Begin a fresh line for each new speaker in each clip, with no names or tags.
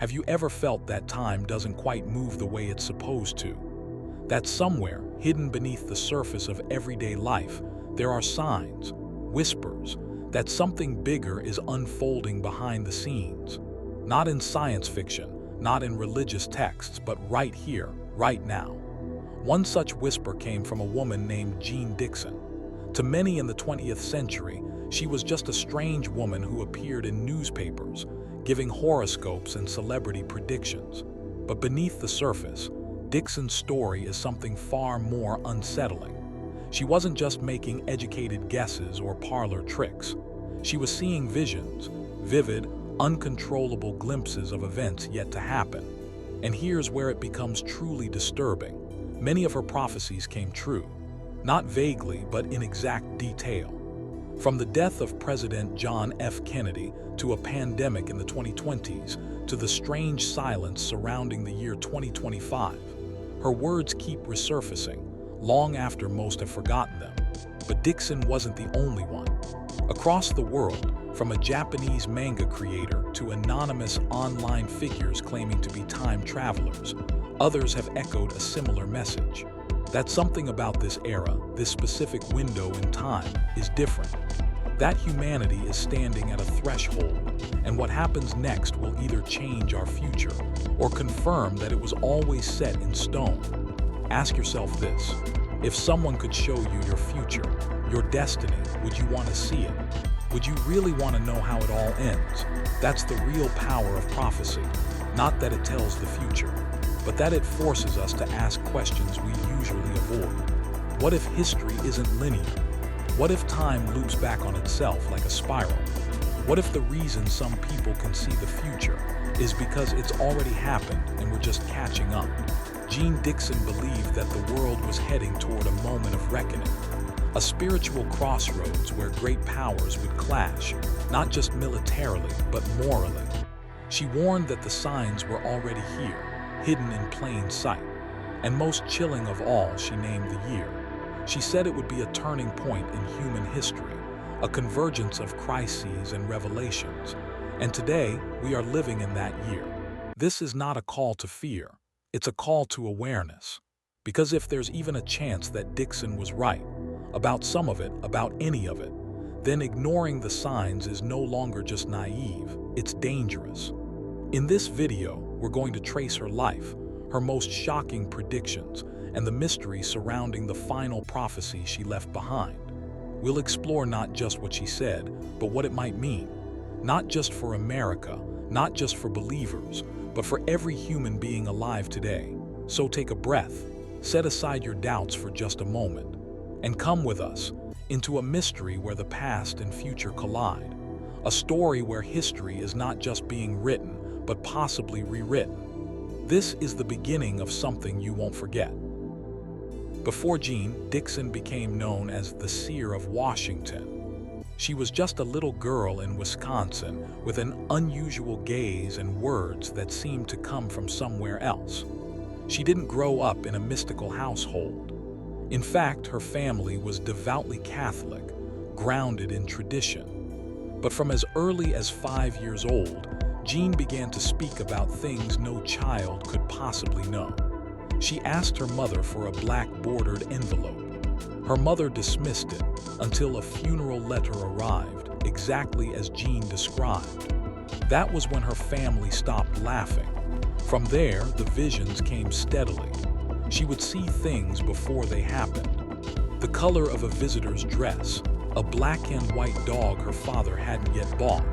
Have you ever felt that time doesn't quite move the way it's supposed to? That somewhere, hidden beneath the surface of everyday life, there are signs, whispers, that something bigger is unfolding behind the scenes. Not in science fiction, not in religious texts, but right here, right now. One such whisper came from a woman named Jeane Dixon. To many in the 20th century, she was just a strange woman who appeared in newspapers, giving horoscopes and celebrity predictions. But beneath the surface, Dixon's story is something far more unsettling. She wasn't just making educated guesses or parlor tricks. She was seeing visions, vivid, uncontrollable glimpses of events yet to happen. And here's where it becomes truly disturbing. Many of her prophecies came true, not vaguely, but in exact detail. From the death of President John F. Kennedy to a pandemic in the 2020s to the strange silence surrounding the year 2025, her words keep resurfacing, long after most have forgotten them. But Dixon wasn't the only one. Across the world, from a Japanese manga creator to anonymous online figures claiming to be time travelers, others have echoed a similar message. That something about this era, this specific window in time, is different. That humanity is standing at a threshold, and what happens next will either change our future or confirm that it was always set in stone. Ask yourself this: if someone could show you your future, your destiny, would you want to see it? Would you really want to know how it all ends? That's the real power of prophecy. Not that it tells the future, but that it forces us to ask questions we usually avoid. What if history isn't linear? What if time loops back on itself like a spiral? What if the reason some people can see the future is because it's already happened and we're just catching up? Jeane Dixon believed that the world was heading toward a moment of reckoning, a spiritual crossroads where great powers would clash, not just militarily, but morally. She warned that the signs were already here, hidden in plain sight. And most chilling of all, she named the year. She said it would be a turning point in human history, a convergence of crises and revelations. And today, we are living in that year. This is not a call to fear, it's a call to awareness. Because if there's even a chance that Dixon was right, about some of it, about any of it, then ignoring the signs is no longer just naive, it's dangerous. In this video, we're going to trace her life, her most shocking predictions, and the mystery surrounding the final prophecy she left behind. We'll explore not just what she said, but what it might mean. Not just for America, not just for believers, but for every human being alive today. So take a breath, set aside your doubts for just a moment, and come with us into a mystery where the past and future collide. A story where history is not just being written, but possibly rewritten. This is the beginning of something you won't forget. Before Jeane Dixon became known as the Seer of Washington, she was just a little girl in Wisconsin with an unusual gaze and words that seemed to come from somewhere else. She didn't grow up in a mystical household. In fact, her family was devoutly Catholic, grounded in tradition. But from as early as 5 years old, Jeane began to speak about things no child could possibly know. She asked her mother for a black bordered envelope. Her mother dismissed it until a funeral letter arrived, exactly as Jeane described. That was when her family stopped laughing. From there, the visions came steadily. She would see things before they happened. The color of a visitor's dress, a black and white dog her father hadn't yet bought,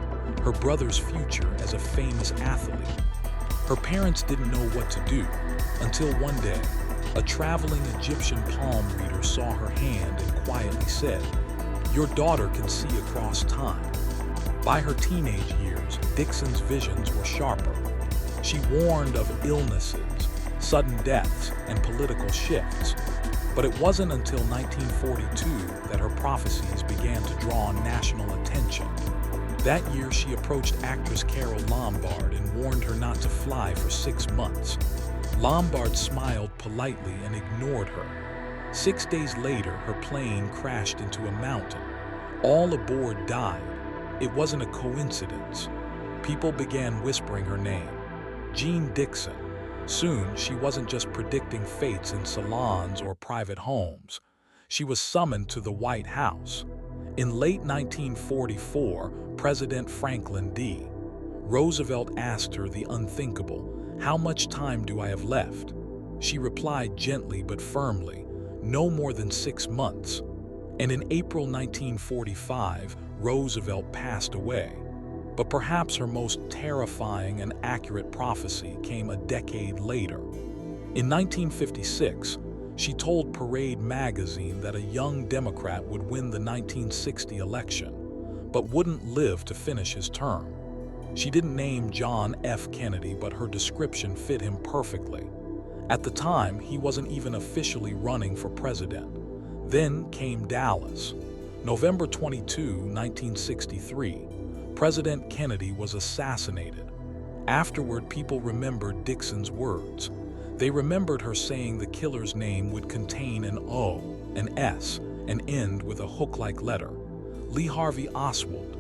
her brother's future as a famous athlete. Her parents didn't know what to do until one day, a traveling Egyptian palm reader saw her hand and quietly said, "Your daughter can see across time." By her teenage years, Dixon's visions were sharper. She warned of illnesses, sudden deaths, and political shifts. But it wasn't until 1942 that her prophecies began to draw national attention. That year, she approached actress Carole Lombard and warned her not to fly for 6 months. Lombard smiled politely and ignored her. 6 days later, her plane crashed into a mountain. All aboard died. It wasn't a coincidence. People began whispering her name. Jeane Dixon. Soon, she wasn't just predicting fates in salons or private homes. She was summoned to the White House. In late 1944, President Franklin D. Roosevelt asked her the unthinkable, "How much time do I have left?" She replied gently but firmly, "No more than 6 months." And in April 1945, Roosevelt passed away. But perhaps her most terrifying and accurate prophecy came a decade later. In 1956, she told Parade magazine that a young Democrat would win the 1960 election, but wouldn't live to finish his term. She didn't name John F. Kennedy, but her description fit him perfectly. At the time, he wasn't even officially running for president. Then came Dallas. November 22, 1963, President Kennedy was assassinated. Afterward, people remembered Dixon's words. They remembered her saying the killer's name would contain an O, an S, and end with a hook-like letter. Lee Harvey Oswald.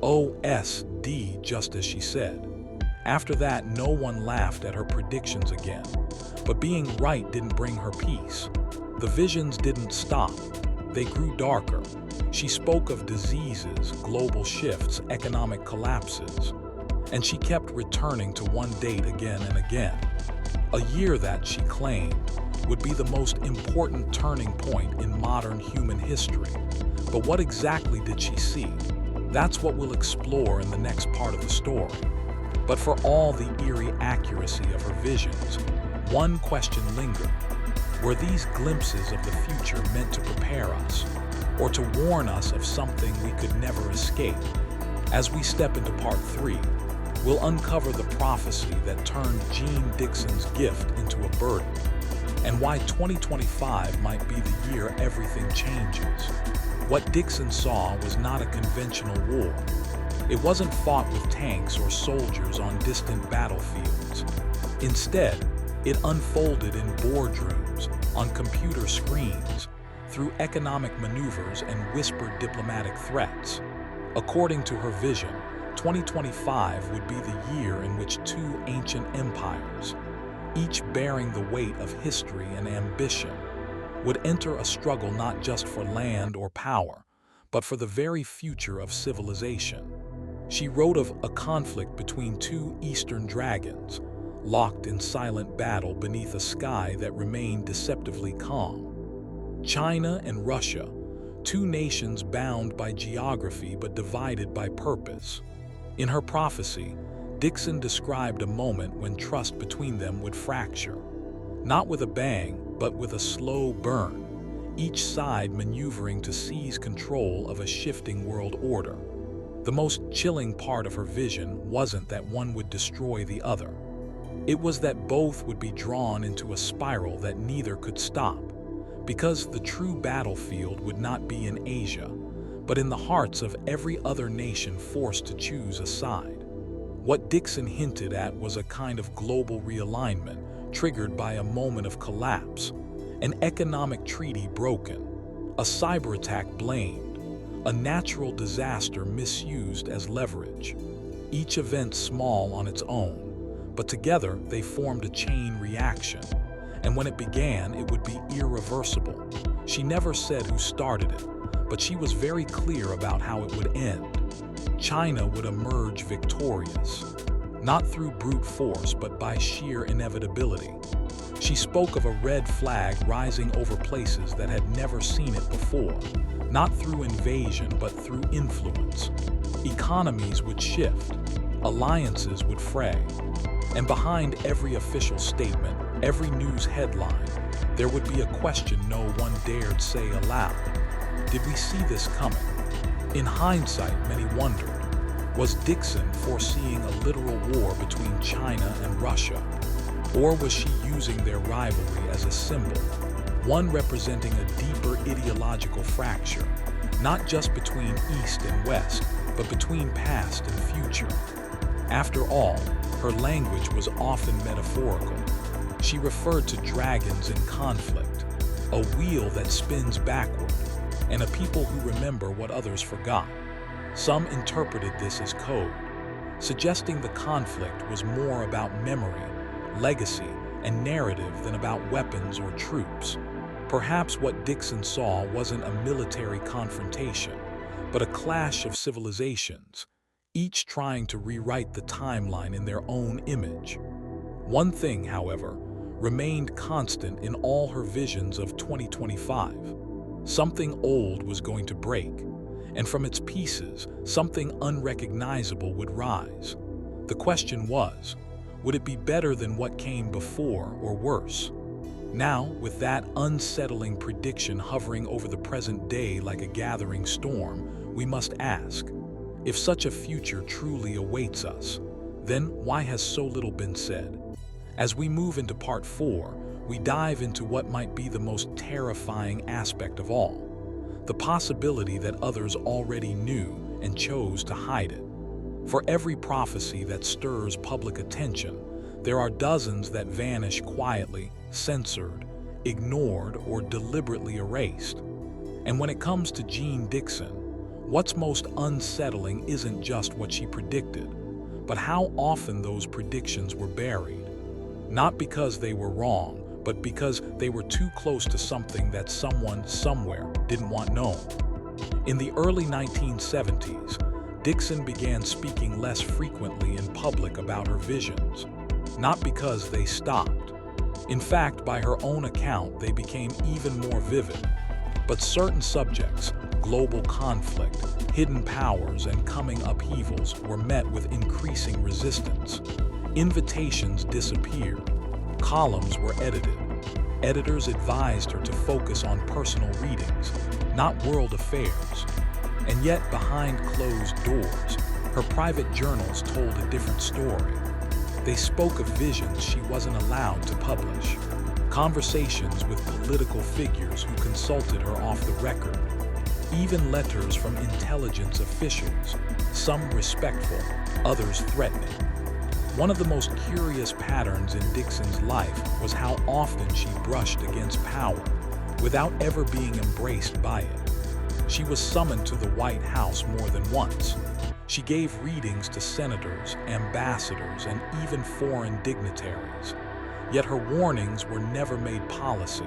OSD, just as she said. After that, no one laughed at her predictions again. But being right didn't bring her peace. The visions didn't stop. They grew darker. She spoke of diseases, global shifts, economic collapses. And she kept returning to one date again and again. A year that, she claimed, would be the most important turning point in modern human history. But what exactly did she see? That's what we'll explore in the next part of the story. But for all the eerie accuracy of her visions, one question lingered. Were these glimpses of the future meant to prepare us, or to warn us of something we could never escape? As we step into part 3, we'll uncover the prophecy that turned Jeane Dixon's gift into a burden, and why 2025 might be the year everything changes. What Dixon saw was not a conventional war. It wasn't fought with tanks or soldiers on distant battlefields. Instead, it unfolded in boardrooms, on computer screens, through economic maneuvers and whispered diplomatic threats. According to her vision, 2025 would be the year in which two ancient empires, each bearing the weight of history and ambition, would enter a struggle not just for land or power, but for the very future of civilization. She wrote of a conflict between two Eastern dragons, locked in silent battle beneath a sky that remained deceptively calm. China and Russia, two nations bound by geography but divided by purpose. In her prophecy, Dixon described a moment when trust between them would fracture. Not with a bang, but with a slow burn, each side maneuvering to seize control of a shifting world order. The most chilling part of her vision wasn't that one would destroy the other. It was that both would be drawn into a spiral that neither could stop, because the true battlefield would not be in Asia, but in the hearts of every other nation forced to choose a side. What Dixon hinted at was a kind of global realignment triggered by a moment of collapse, an economic treaty broken, a cyber attack blamed, a natural disaster misused as leverage. Each event small on its own, but together they formed a chain reaction. And when it began, it would be irreversible. She never said who started it, but she was very clear about how it would end. China would emerge victorious, not through brute force, but by sheer inevitability. She spoke of a red flag rising over places that had never seen it before, not through invasion, but through influence. Economies would shift, alliances would fray, and behind every official statement, every news headline, there would be a question no one dared say aloud. Did we see this coming? In hindsight, many wondered, was Dixon foreseeing a literal war between China and Russia? Or was she using their rivalry as a symbol, one representing a deeper ideological fracture, not just between East and West, but between past and future? After all, her language was often metaphorical. She referred to dragons in conflict, a wheel that spins backward, and a people who remember what others forgot. Some interpreted this as code, suggesting the conflict was more about memory legacy, and narrative than about weapons or troops. Perhaps what Dixon saw wasn't a military confrontation, but a clash of civilizations, each trying to rewrite the timeline in their own image. One thing, however, remained constant in all her visions of 2025. Something old was going to break, and from its pieces, something unrecognizable would rise. The question was, would it be better than what came before or worse? Now, with that unsettling prediction hovering over the present day like a gathering storm, we must ask, if such a future truly awaits us, then why has so little been said? As we move into part 4, we dive into what might be the most terrifying aspect of all, the possibility that others already knew and chose to hide it. For every prophecy that stirs public attention, there are dozens that vanish quietly, censored, ignored, or deliberately erased. And when it comes to Jeane Dixon, what's most unsettling isn't just what she predicted, but how often those predictions were buried. Not because they were wrong, but because they were too close to something that someone somewhere didn't want known. In the early 1970s, Dixon began speaking less frequently in public about her visions, not because they stopped. In fact, by her own account, they became even more vivid. But certain subjects, global conflict, hidden powers, and coming upheavals, were met with increasing resistance. Invitations disappeared. Columns were edited. Editors advised her to focus on personal readings, not world affairs. And yet, behind closed doors, her private journals told a different story. They spoke of visions she wasn't allowed to publish, conversations with political figures who consulted her off the record, even letters from intelligence officials, some respectful, others threatening. One of the most curious patterns in Dixon's life was how often she brushed against power without ever being embraced by it. She was summoned to the White House more than once. She gave readings to senators, ambassadors, and even foreign dignitaries. Yet her warnings were never made policy,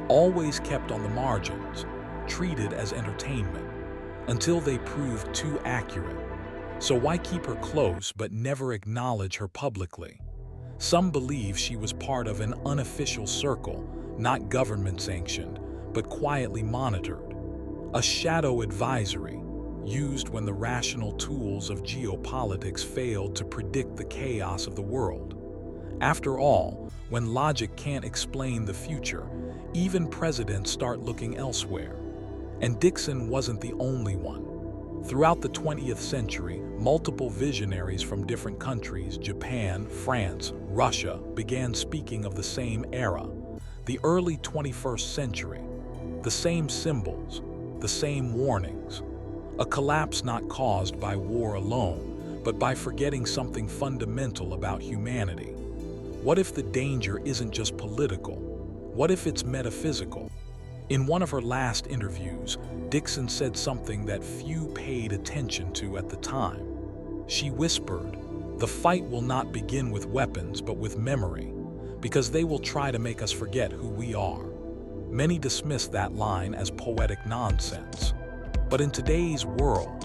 always kept on the margins, treated as entertainment, until they proved too accurate. So why keep her close but never acknowledge her publicly? Some believe she was part of an unofficial circle, not government-sanctioned, but quietly monitored. A shadow advisory, used when the rational tools of geopolitics failed to predict the chaos of the world. After all, when logic can't explain the future, even presidents start looking elsewhere. And Dixon wasn't the only one. Throughout the 20th century, multiple visionaries from different countries, Japan, France, Russia, began speaking of the same era, the early 21st century. The same symbols, the same warnings. A collapse not caused by war alone, but by forgetting something fundamental about humanity. What if the danger isn't just political? What if it's metaphysical? In one of her last interviews, Dixon said something that few paid attention to at the time. She whispered, "The fight will not begin with weapons, but with memory, because they will try to make us forget who we are." Many dismiss that line as poetic nonsense. But in today's world,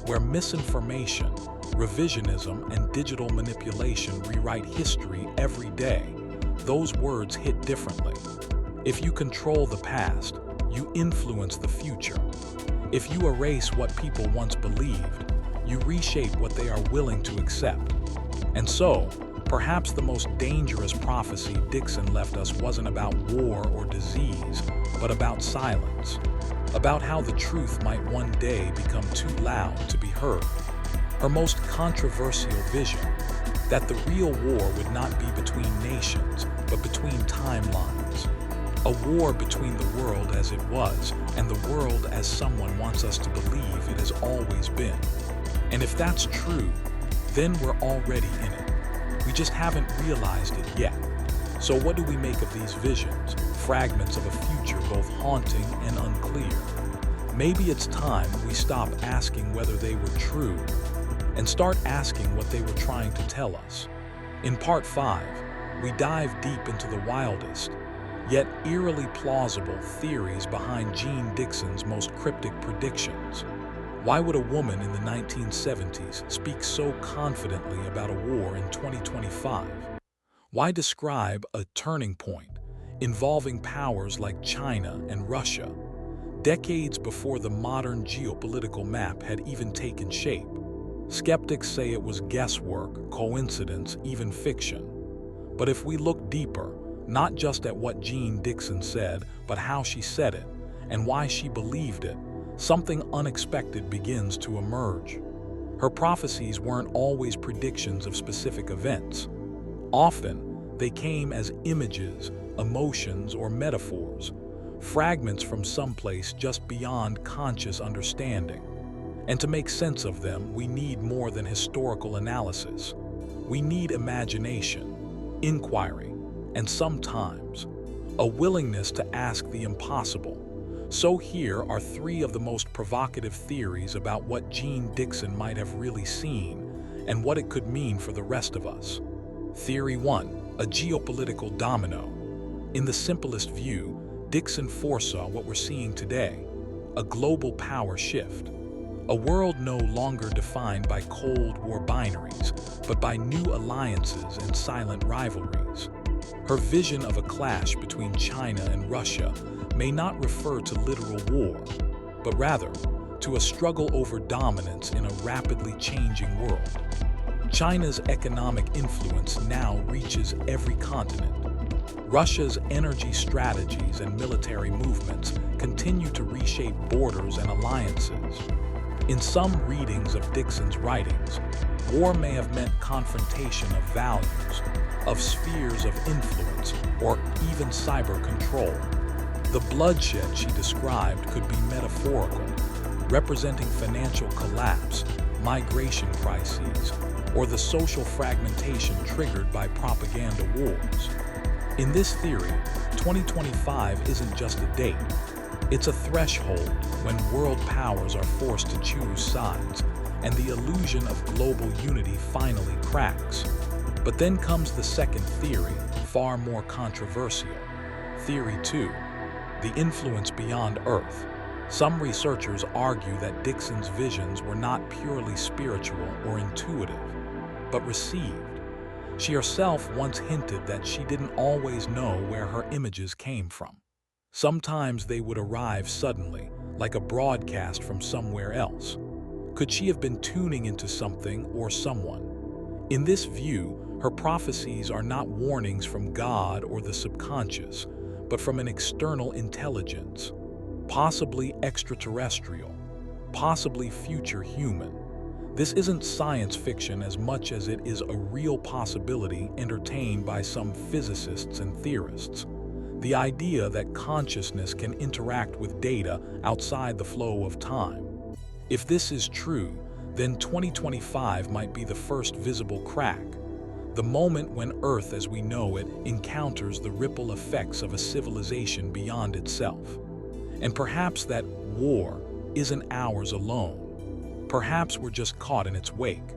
where misinformation, revisionism, and digital manipulation rewrite history every day, those words hit differently. If you control the past, you influence the future. If you erase what people once believed, you reshape what they are willing to accept. And so, perhaps the most dangerous prophecy Dixon left us wasn't about war or disease, but about silence. About how the truth might one day become too loud to be heard. Her most controversial vision, that the real war would not be between nations, but between timelines. A war between the world as it was and the world as someone wants us to believe it has always been. And if that's true, then we're already in it. We just haven't realized it yet. So what do we make of these visions, fragments of a future both haunting and unclear? Maybe it's time we stop asking whether they were true and start asking what they were trying to tell us. In Part 5, we dive deep into the wildest, yet eerily plausible theories behind Jeane Dixon's most cryptic predictions. Why would a woman in the 1970s speak so confidently about a war in 2025? Why describe a turning point involving powers like China and Russia, decades before the modern geopolitical map had even taken shape? Skeptics say it was guesswork, coincidence, even fiction. But if we look deeper, not just at what Jeane Dixon said, but how she said it and why she believed it, something unexpected begins to emerge. Her prophecies weren't always predictions of specific events. Often, they came as images, emotions, or metaphors, fragments from someplace just beyond conscious understanding. And to make sense of them, we need more than historical analysis. We need imagination, inquiry, and sometimes a willingness to ask the impossible. So here are three of the most provocative theories about what Jeane Dixon might have really seen and what it could mean for the rest of us. Theory 1. A geopolitical domino. In the simplest view, Dixon foresaw what we're seeing today, a global power shift. A world no longer defined by Cold War binaries, but by new alliances and silent rivalries. Her vision of a clash between China and Russia may not refer to literal war, but rather to a struggle over dominance in a rapidly changing world. China's economic influence now reaches every continent. Russia's energy strategies and military movements continue to reshape borders and alliances. In some readings of Dixon's writings, war may have meant confrontation of values, of spheres of influence, or even cyber control. The bloodshed she described could be metaphorical, representing financial collapse, migration crises, or the social fragmentation triggered by propaganda wars. In this theory, 2025 isn't just a date. It's a threshold when world powers are forced to choose sides, and the illusion of global unity finally cracks. But then comes the second theory, far more controversial. Theory 2. The influence beyond Earth. Some researchers argue that Dixon's visions were not purely spiritual or intuitive, but received. She herself once hinted that she didn't always know where her images came from. Sometimes they would arrive suddenly, like a broadcast from somewhere else. Could she have been tuning into something or someone? In this view, her prophecies are not warnings from God or the subconscious, but from an external intelligence, possibly extraterrestrial, possibly future human. This isn't science fiction as much as it is a real possibility entertained by some physicists and theorists. The idea that consciousness can interact with data outside the flow of time. If this is true, then 2025 might be the first visible crack, the moment when Earth as we know it encounters the ripple effects of a civilization beyond itself. And perhaps that war isn't ours alone. Perhaps we're just caught in its wake,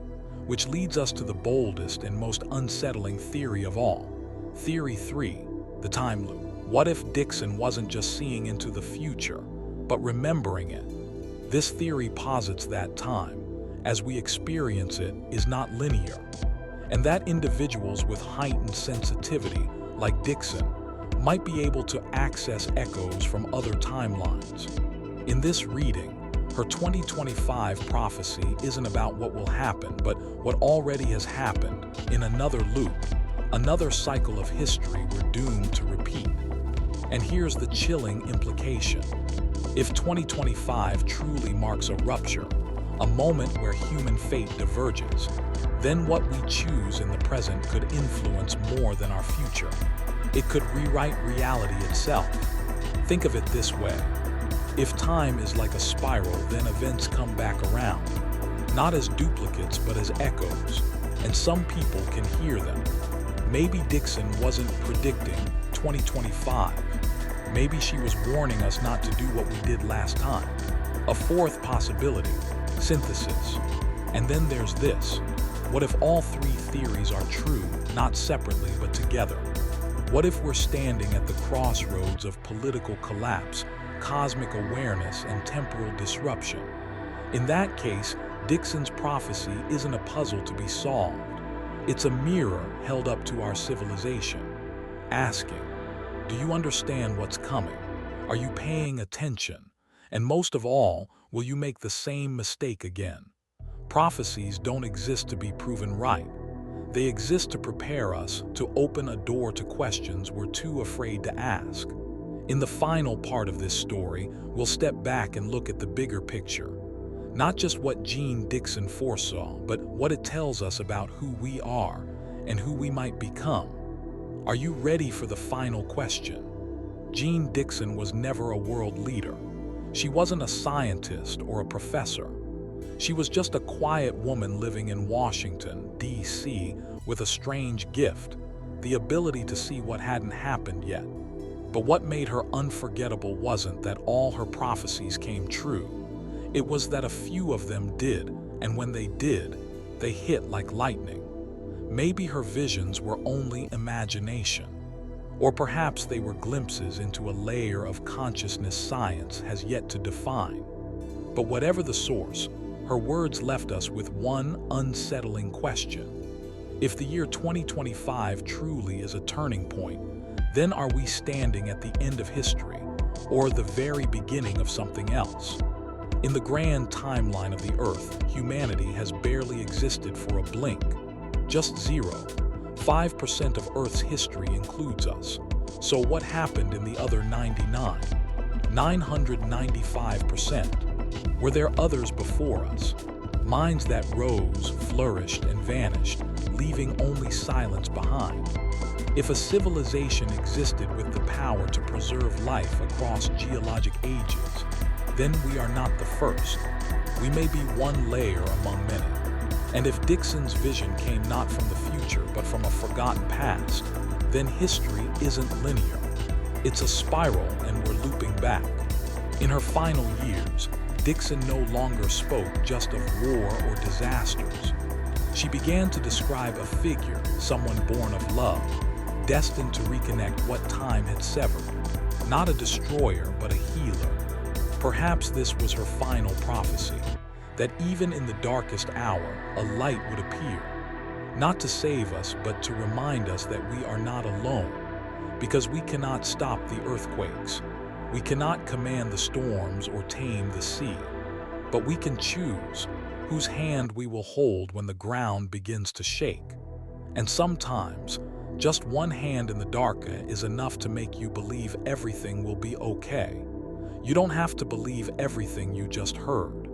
which leads us to the boldest and most unsettling theory of all. Theory 3, the time loop. What if Dixon wasn't just seeing into the future, but remembering it? This theory posits that time, as we experience it, is not linear, and that individuals with heightened sensitivity, like Dixon, might be able to access echoes from other timelines. In this reading, her 2025 prophecy isn't about what will happen, but what already has happened in another loop, another cycle of history we're doomed to repeat. And here's the chilling implication. If 2025 truly marks a rupture, a moment where human fate diverges, then what we choose in the present could influence more than our future. It could rewrite reality itself. Think of it this way. If time is like a spiral, then events come back around, not as duplicates but as echoes, and some people can hear them. Maybe Dixon wasn't predicting 2025. Maybe she was warning us not to do what we did last time. A fourth possibility, synthesis. And then there's this. What if all three theories are true, not separately but together? What if we're standing at the crossroads of political collapse, cosmic awareness, and temporal disruption? In that case, Dixon's prophecy isn't a puzzle to be solved. It's a mirror held up to our civilization, asking, do you understand what's coming? Are you paying attention? And most of all, will you make the same mistake again? Prophecies don't exist to be proven right. They exist to prepare us, to open a door to questions we're too afraid to ask. In the final part of this story, we'll step back and look at the bigger picture. Not just what Jeane Dixon foresaw, but what it tells us about who we are and who we might become. Are you ready for the final question? Jeane Dixon was never a world leader. She wasn't a scientist or a professor. She was just a quiet woman living in Washington, D.C., with a strange gift, the ability to see what hadn't happened yet. But what made her unforgettable wasn't that all her prophecies came true. It was that a few of them did, and when they did, they hit like lightning. Maybe her visions were only imagination, or perhaps they were glimpses into a layer of consciousness science has yet to define. But whatever the source, her words left us with one unsettling question. If the year 2025 truly is a turning point, then are we standing at the end of history, or the very beginning of something else? In the grand timeline of the Earth, humanity has barely existed for a blink. Just 0.5% of Earth's history includes us. So what happened in the other 99? 995%. Were there others before us? Minds that rose, flourished, and vanished, leaving only silence behind. If a civilization existed with the power to preserve life across geologic ages, then we are not the first. We may be one layer among many. And if Dixon's vision came not from the future but from a forgotten past, then history isn't linear. It's a spiral and we're looping back. In her final years, Dixon no longer spoke just of war or disasters. She began to describe a figure, someone born of love, destined to reconnect what time had severed. Not a destroyer, but a healer. Perhaps this was her final prophecy, that even in the darkest hour, a light would appear. Not to save us, but to remind us that we are not alone, because we cannot stop the earthquakes. We cannot command the storms or tame the sea, but we can choose whose hand we will hold when the ground begins to shake. And sometimes, just one hand in the dark is enough to make you believe everything will be okay. You don't have to believe everything you just heard.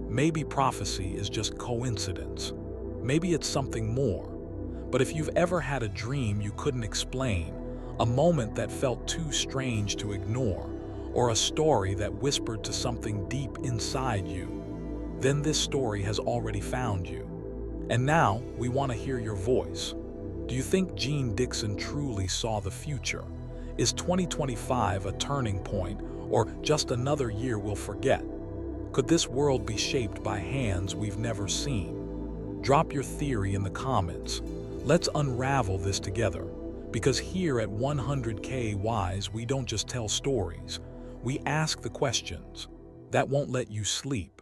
Maybe prophecy is just coincidence. Maybe it's something more. But if you've ever had a dream you couldn't explain, a moment that felt too strange to ignore, or a story that whispered to something deep inside you, then this story has already found you. And now we want to hear your voice. Do you think Jeane Dixon truly saw the future? Is 2025 a turning point, or just another year we'll forget? Could this world be shaped by hands we've never seen? Drop your theory in the comments. Let's unravel this together. Because here at 100K Wise, we don't just tell stories. We ask the questions that won't let you sleep.